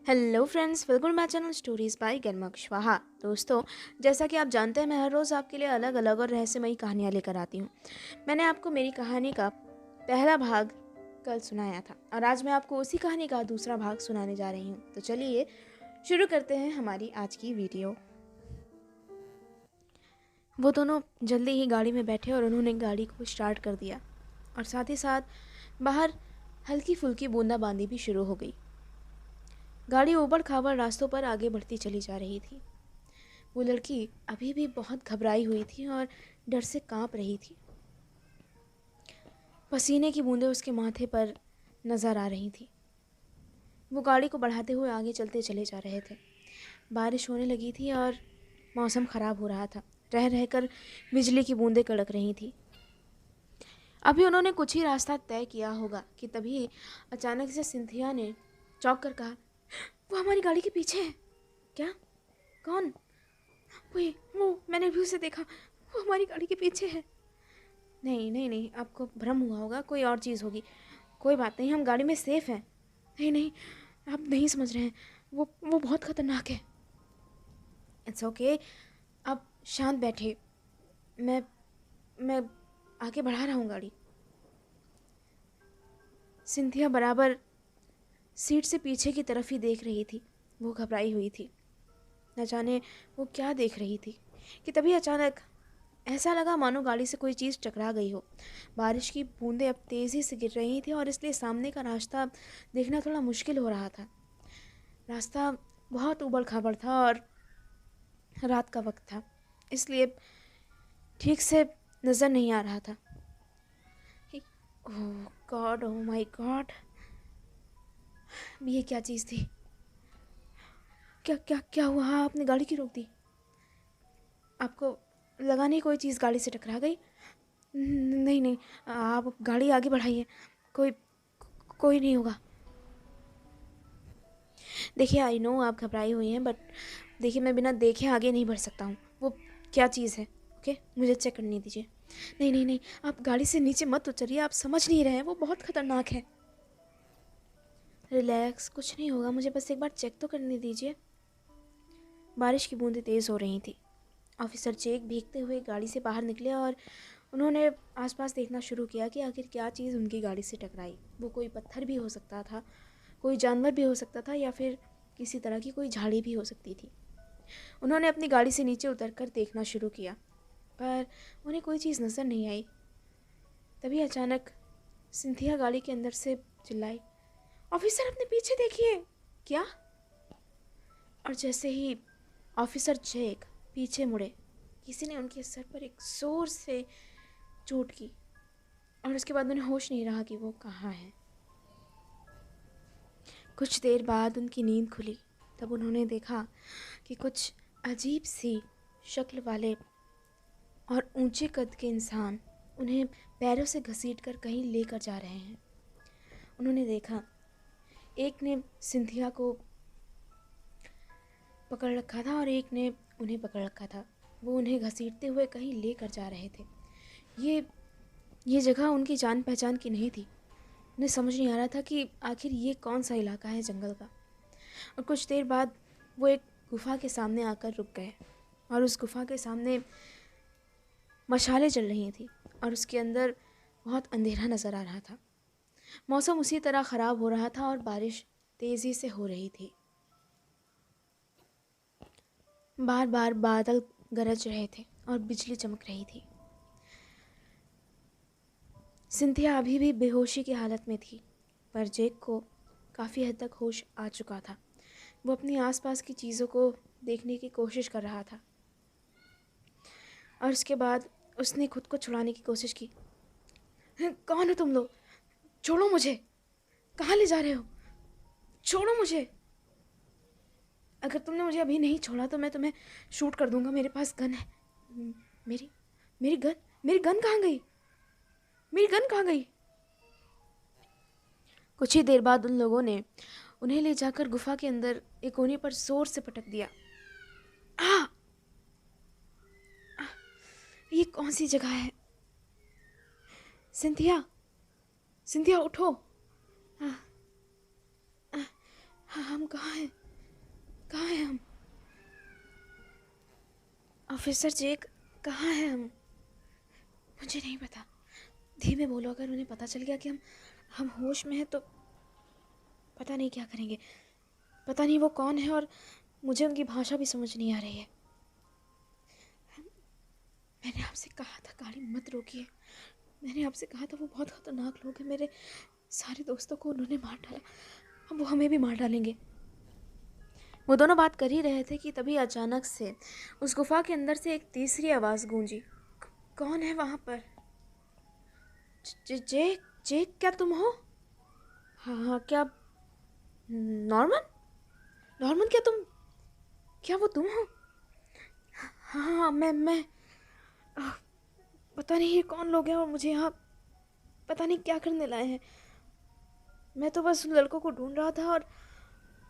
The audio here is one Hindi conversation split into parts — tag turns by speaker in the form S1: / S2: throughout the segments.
S1: Hello friends, welcome my channel stories bye गर्मा कुशवाहा। दोस्तों, जैसा कि आप जानते हैं, मैं हर रोज़ आपके लिए अलग अलग और रहस्यमयी कहानियाँ लेकर आती हूँ। मैंने आपको मेरी कहानी का पहला भाग कल सुनाया था और आज मैं आपको उसी कहानी का दूसरा भाग सुनाने जा रही हूँ। तो चलिए शुरू करते हैं हमारी आज की वीडियो। वो दोनों जल्दी ही गाड़ी में बैठे और उन्होंने गाड़ी को स्टार्ट कर दिया और साथ ही साथ बाहर हल्की फुल्की बूंदाबांदी भी शुरू हो गई। गाड़ी ऊबड़ खाबड़ रास्तों पर आगे बढ़ती चली जा रही थी। वो लड़की अभी भी बहुत घबराई हुई थी और डर से कांप रही थी। पसीने की बूंदें उसके माथे पर नजर आ रही थी। वो गाड़ी को बढ़ाते हुए आगे चलते चले जा रहे थे। बारिश होने लगी थी और मौसम ख़राब हो रहा था। रह रहकर बिजली की बूंदें कड़क रही थी। अभी उन्होंने कुछ ही रास्ता तय किया होगा कि तभी अचानक से सिंथिया ने चौंक कर कहा, वो हमारी गाड़ी के पीछे है। क्या? कौन? वो मैंने भी उसे देखा। वो हमारी गाड़ी के पीछे है। नहीं नहीं नहीं, आपको भ्रम हुआ होगा, कोई और चीज़ होगी। कोई बात नहीं, हम गाड़ी में सेफ हैं। नहीं नहीं, आप नहीं समझ रहे हैं। वो बहुत खतरनाक है। इट्स ओके, आप शांत बैठे। मैं मैं आगे बढ़ा रहा हूँ गाड़ी। सिंथिया बराबर सीट से पीछे की तरफ ही देख रही थी। वो घबराई हुई थी। न जाने वो क्या देख रही थी कि तभी अचानक ऐसा लगा मानो गाड़ी से कोई चीज़ टकरा गई हो। बारिश की बूंदें अब तेज़ी से गिर रही थी और इसलिए सामने का रास्ता देखना थोड़ा मुश्किल हो रहा था। रास्ता बहुत ऊबड़-खाबड़ था और रात का वक्त था, इसलिए ठीक से नज़र नहीं आ रहा था। ओह गॉड, ओह माय गॉड, ये क्या चीज़ थी? क्या क्या क्या हुआ? आपने गाड़ी क्यों रोक दी? आपको लगा नहीं कोई चीज़ गाड़ी से टकरा गई? नहीं नहीं, आप गाड़ी आगे बढ़ाइए। कोई कोई नहीं होगा। देखिए, आई नो आप घबराई हुई हैं, बट देखिए, मैं बिना देखे आगे नहीं बढ़ सकता हूँ। वो क्या चीज़ है? ओके, मुझे चेक करने दीजिए। नहीं नहीं नहीं, आप गाड़ी से नीचे मत उतरिए। आप समझ नहीं रहे हैं, वो बहुत खतरनाक है। रिलैक्स, कुछ नहीं होगा। मुझे बस एक बार चेक तो करने दीजिए। बारिश की बूंदें तेज़ हो रही थी। ऑफिसर चेक भीगते हुए गाड़ी से बाहर निकले और उन्होंने आसपास देखना शुरू किया कि आखिर क्या चीज़ उनकी गाड़ी से टकराई। वो कोई पत्थर भी हो सकता था, कोई जानवर भी हो सकता था, या फिर किसी तरह की कोई झाड़ी भी हो सकती थी। उन्होंने अपनी गाड़ी से नीचे उतरकर देखना शुरू किया, पर उन्हें कोई चीज़ नज़र नहीं आई। तभी अचानक सिंथिया गाड़ी के अंदर से चिल्लाई, ऑफिसर अपने पीछे देखिए। क्या? और जैसे ही ऑफिसर जैक पीछे मुड़े, किसी ने उनके सर पर एक जोर से चोट की और उसके बाद उन्हें होश नहीं रहा कि वो कहाँ है। कुछ देर बाद उनकी नींद खुली। तब उन्होंने देखा कि कुछ अजीब सी शक्ल वाले और ऊंचे कद के इंसान उन्हें पैरों से घसीटकर कहीं लेकर जा रहे हैं। उन्होंने देखा, एक ने सिंथिया को पकड़ रखा था और एक ने उन्हें पकड़ रखा था। वो उन्हें घसीटते हुए कहीं लेकर जा रहे थे। ये ये जगह उनकी जान पहचान की नहीं थी। उन्हें समझ नहीं आ रहा था कि आखिर ये कौन सा इलाका है जंगल का। और कुछ देर बाद वो एक गुफा के सामने आकर रुक गए और उस गुफा के सामने मशालें जल रही थी और उसके अंदर बहुत अंधेरा नज़र आ रहा था। मौसम उसी तरह ख़राब हो रहा था और बारिश तेज़ी से हो रही थी। बार बार बादल गरज रहे थे और बिजली चमक रही थी। सिंथिया अभी भी बेहोशी की हालत में थी, पर जैक को काफ़ी हद तक होश आ चुका था। वो अपनी आसपास की चीज़ों को देखने की कोशिश कर रहा था और उसके बाद उसने खुद को छुड़ाने की कोशिश की। कौन हो तुम लोग? छोड़ो मुझे। कहाँ ले जा रहे हो? छोड़ो मुझे। अगर तुमने मुझे अभी नहीं छोड़ा तो मैं तुम्हें शूट कर दूंगा। मेरे पास गन है। मेरी मेरी गन मेरी गन कहाँ गई? मेरी गन कहाँ गई? कुछ ही देर बाद उन लोगों ने उन्हें ले जाकर गुफा के अंदर एक कोने पर जोर से पटक दिया। आ! ये कौन सी जगह है? सिंथिया, सिंथिया उठो। हाँ, हम कहाँ हैं? कहाँ हैं हम? ऑफिसर जेक, कहाँ हैं हम? मुझे नहीं पता। धीमे बोलो, अगर उन्हें पता चल गया कि हम होश में हैं तो पता नहीं क्या करेंगे। पता नहीं वो कौन है और मुझे उनकी भाषा भी समझ नहीं आ रही है। मैंने आपसे कहा था गाड़ी मत रोकिए। मैंने आपसे कहा था वो बहुत ख़तरनाक लोग हैं। मेरे सारे दोस्तों को उन्होंने मार डाला, अब वो हमें भी मार डालेंगे। वो दोनों बात कर ही रहे थे कि तभी अचानक से उस गुफा के अंदर से एक तीसरी आवाज़ गूंजी। कौन है वहाँ पर? जेक, जेक क्या तुम हो? हाँ हाँ, क्या नॉर्मन? नॉर्मन क्या वो तुम हो? हाँ हाँ, मैं आह, पता नहीं ये कौन लोग हैं और मुझे यहाँ पता नहीं क्या करने लाए हैं। मैं तो बस उन लड़कों को ढूंढ रहा था और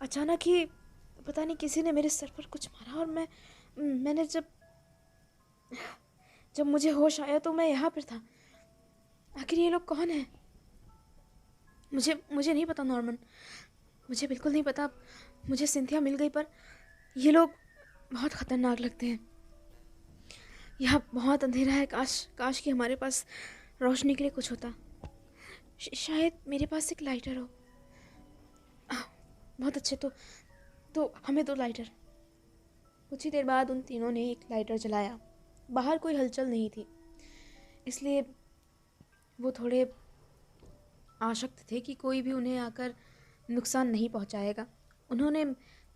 S1: अचानक ही पता नहीं किसी ने मेरे सर पर कुछ मारा और मैंने जब जब मुझे होश आया तो मैं यहाँ पर था। आखिर ये लोग कौन हैं? मुझे नहीं पता नॉर्मन, मुझे बिल्कुल नहीं पता। मुझे सिंथिया मिल गई पर ये लोग बहुत ख़तरनाक लगते हैं। यहाँ बहुत अंधेरा है। काश कि हमारे पास रोशनी के लिए कुछ होता। शायद मेरे पास एक लाइटर हो। बहुत अच्छे, तो हमें दो लाइटर। कुछ ही देर बाद उन तीनों ने एक लाइटर जलाया। बाहर कोई हलचल नहीं थी, इसलिए वो थोड़े आशक्त थे कि कोई भी उन्हें आकर नुकसान नहीं पहुंचाएगा। उन्होंने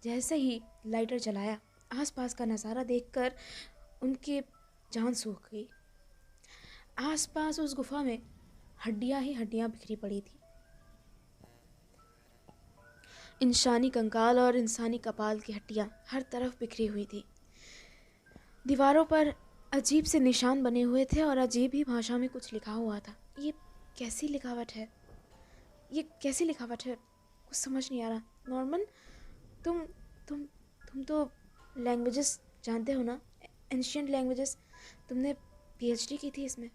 S1: जैसे ही लाइटर जलाया, आसपास का नज़ारा देखकर उनकी जान सूख गई। आसपास उस गुफा में हड्डियां ही हड्डियां बिखरी पड़ी थी। इंसानी कंकाल और इंसानी कपाल की हड्डियां हर तरफ बिखरी हुई थी। दीवारों पर अजीब से निशान बने हुए थे और अजीब ही भाषा में कुछ लिखा हुआ था। ये कैसी लिखावट है? ये कैसी लिखावट है? कुछ समझ नहीं आ रहा। नॉर्मन, तुम तुम तुम तो लैंग्वेजेस जानते हो ना, एंशिएंट लैंग्वेजेस। तुमने पीएचडी की थी इसमें।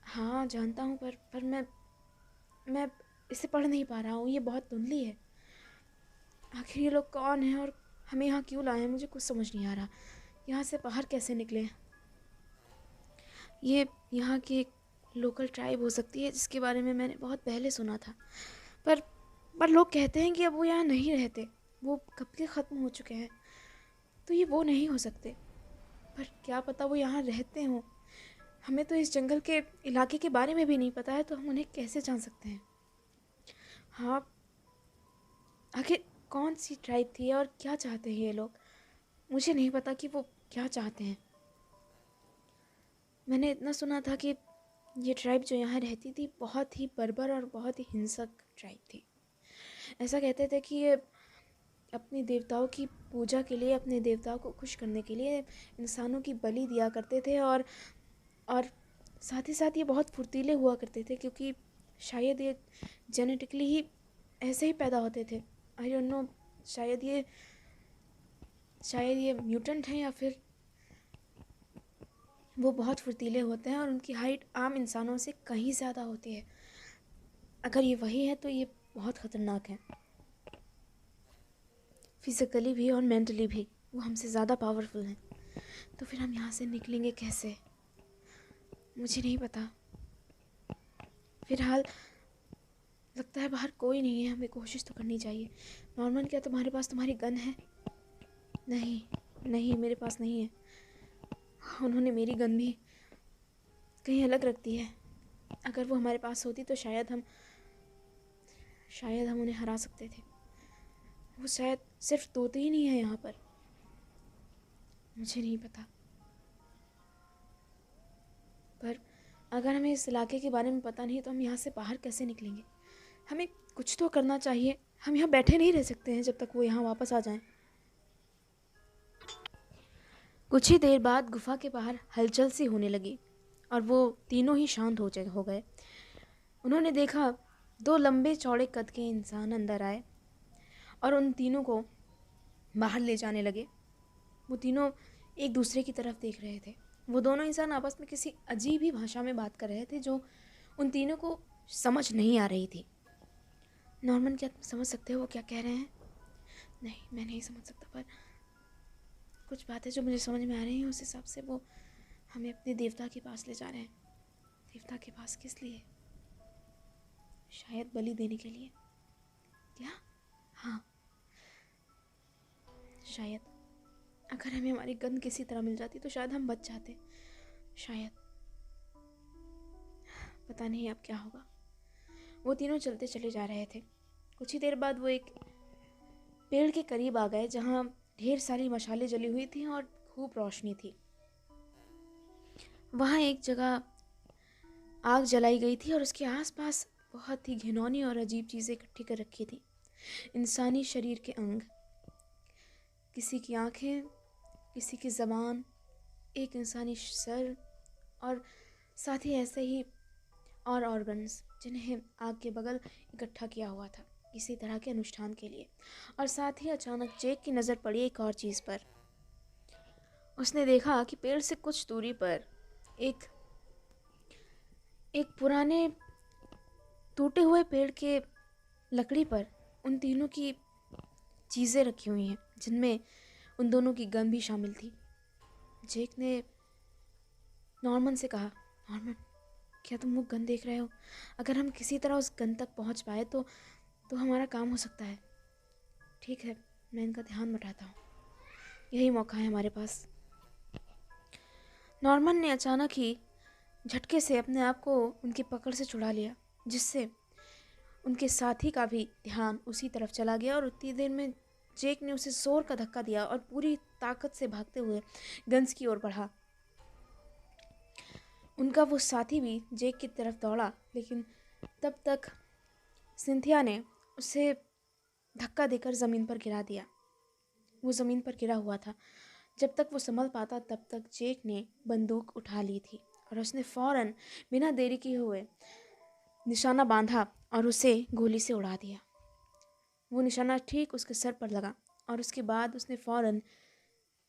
S1: हाँ जानता हूँ, पर मैं इसे पढ़ नहीं पा रहा हूँ। ये बहुत धुंधली है। आखिर ये लोग कौन हैं और हमें यहाँ क्यों लाए हैं? मुझे कुछ समझ नहीं आ रहा। यहाँ से बाहर कैसे निकले? ये यहाँ की एक लोकल ट्राइब हो सकती है जिसके बारे में मैंने बहुत पहले सुना था, पर पर लोग कहते हैं कि अब वो यहाँ नहीं रहते। वो कब के ख़त्म हो चुके हैं, तो ये वो नहीं हो सकते। पर क्या पता वो यहाँ रहते हों। हमें तो इस जंगल के इलाके के बारे में भी नहीं पता है, तो हम उन्हें कैसे जान सकते हैं? हाँ, आखिर कौन सी ट्राइब थी और क्या चाहते हैं ये लोग? मुझे नहीं पता कि वो क्या चाहते हैं। मैंने इतना सुना था कि ये ट्राइब जो यहाँ रहती थी बहुत ही बर्बर और बहुत ही हिंसक ट्राइब थी। ऐसा कहते थे कि ये अपने देवताओं की पूजा के लिए, अपने देवताओं को खुश करने के लिए इंसानों की बलि दिया करते थे और साथ ही साथ ये बहुत फुर्तीले हुआ करते थे, क्योंकि शायद ये जेनेटिकली ही ऐसे ही पैदा होते थे। आई डोंट नो, शायद ये म्यूटेंट हैं या फिर वो बहुत फुर्तीले होते हैं और उनकी हाइट आम इंसानों से कहीं ज़्यादा होती है। अगर ये वही है तो ये बहुत ख़तरनाक है, फिज़िकली भी और मेंटली भी। वो हमसे ज़्यादा पावरफुल हैं। तो फिर हम यहाँ से निकलेंगे कैसे? मुझे नहीं पता। फिलहाल लगता है बाहर कोई नहीं है, हमें कोशिश तो करनी चाहिए। नॉर्मन, क्या तुम्हारे पास तुम्हारी गन है? नहीं नहीं, मेरे पास नहीं है। उन्होंने मेरी गन भी कहीं अलग रख दी है। अगर वो हमारे पास होती तो शायद हम उन्हें हरा सकते थे। वो शायद सिर्फ तोते ही नहीं है यहाँ पर। मुझे नहीं पता, पर अगर हमें इस इलाके के बारे में पता नहीं तो हम यहाँ से बाहर कैसे निकलेंगे? हमें कुछ तो करना चाहिए। हम यहाँ बैठे नहीं रह सकते हैं जब तक वो यहाँ वापस आ जाएं। कुछ ही देर बाद गुफा के बाहर हलचल सी होने लगी और वो तीनों ही शांत हो गए। उन्होंने देखा दो लंबे चौड़े कद के इंसान अंदर आए और उन तीनों को बाहर ले जाने लगे। वो तीनों एक दूसरे की तरफ देख रहे थे। वो दोनों इंसान आपस में किसी अजीब ही भाषा में बात कर रहे थे जो उन तीनों को समझ नहीं आ रही थी। नॉर्मन, क्या तुम समझ सकते हो वो क्या कह रहे हैं? नहीं, मैं नहीं समझ सकता, पर कुछ बातें जो मुझे समझ में आ रही हैं उस हिसाब से वो हमें अपने देवता के पास ले जा रहे हैं। देवता के पास किस लिए? शायद बलि देने के लिए। क्या? हाँ, शायद अगर हमें हमारी गंध किसी तरह मिल जाती तो शायद हम बच जाते। शायद, पता नहीं अब क्या होगा। वो तीनों चलते चले जा रहे थे। कुछ ही देर बाद वो एक पेड़ के करीब आ गए जहाँ ढेर सारी मशालें जली हुई थी और खूब रोशनी थी। वहाँ एक जगह आग जलाई गई थी और उसके आसपास बहुत ही घिनौनी और अजीब चीज़ें इकट्ठी कर रखी थी। इंसानी शरीर के अंग, किसी की आंखें, किसी की ज़बान, एक इंसानी सर और साथ ही ऐसे ही और ऑर्गन्स जिन्हें आग के बगल इकट्ठा किया हुआ था किसी तरह के अनुष्ठान के लिए। और साथ ही अचानक जेक की नज़र पड़ी एक और चीज़ पर। उसने देखा कि पेड़ से कुछ दूरी पर एक पुराने टूटे हुए पेड़ के लकड़ी पर उन तीनों की चीज़ें रखी हुई हैं जिनमें उन दोनों की गन भी शामिल थी। जेक ने नॉर्मन से कहा, नॉर्मन, क्या तुम वो गन देख रहे हो? अगर हम किसी तरह उस गन तक पहुंच पाए तो हमारा काम हो सकता है। ठीक है, मैं इनका ध्यान बटाता हूँ, यही मौका है हमारे पास। नॉर्मन ने अचानक ही झटके से अपने आप को उनकी पकड़ से छुड़ा लिया, जिससे उनके साथी का भी ध्यान उसी तरफ चला गया और उतनी देर में जेक ने उसे जोर का धक्का दिया और पूरी ताकत से भागते हुए गन्स की ओर बढ़ा। उनका वो साथी भी जेक की तरफ दौड़ा, लेकिन तब तक सिंथिया ने उसे धक्का देकर ज़मीन पर गिरा दिया। वो ज़मीन पर गिरा हुआ था। जब तक वो संभल पाता तब तक जेक ने बंदूक उठा ली थी और उसने फ़ौरन बिना देरी किए हुए निशाना बांधा और उसे गोली से उड़ा दिया। वो निशाना ठीक उसके सर पर लगा और उसके बाद उसने फ़ौरन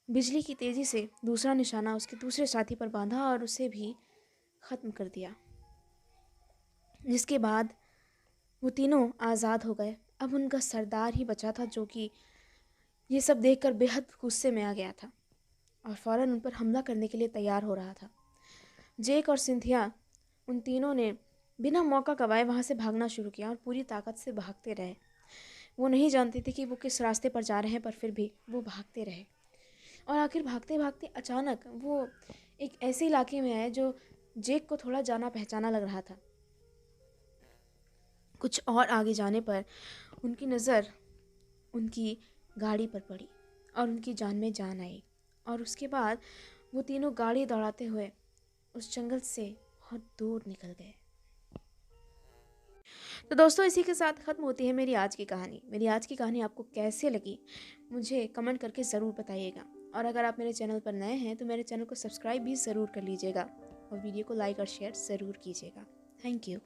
S1: बिजली की तेज़ी से दूसरा निशाना उसके दूसरे साथी पर बांधा और उसे भी ख़त्म कर दिया। जिसके बाद वो तीनों आज़ाद हो गए। अब उनका सरदार ही बचा था जो कि ये सब देखकर बेहद गुस्से में आ गया था और फ़ौरन उन पर हमला करने के लिए तैयार हो रहा था। जेक और सिंथिया, उन तीनों ने बिना मौका गवाए वहाँ से भागना शुरू किया और पूरी ताकत से भागते रहे। वो नहीं जानते थे कि वो किस रास्ते पर जा रहे हैं, पर फिर भी वो भागते रहे और आखिर भागते भागते अचानक वो एक ऐसे इलाके में आए जो जेक को थोड़ा जाना पहचाना लग रहा था। कुछ और आगे जाने पर उनकी नज़र उनकी गाड़ी पर पड़ी और उनकी जान में जान आई और उसके बाद वो तीनों गाड़ी दौड़ाते हुए उस जंगल से बहुत दूर निकल गए। तो दोस्तों, इसी के साथ ख़त्म होती है मेरी आज की कहानी। मेरी आज की कहानी आपको कैसे लगी मुझे कमेंट करके ज़रूर बताइएगा और अगर आप मेरे चैनल पर नए हैं तो मेरे चैनल को सब्सक्राइब भी ज़रूर कर लीजिएगा और वीडियो को लाइक और शेयर ज़रूर कीजिएगा। Thank you.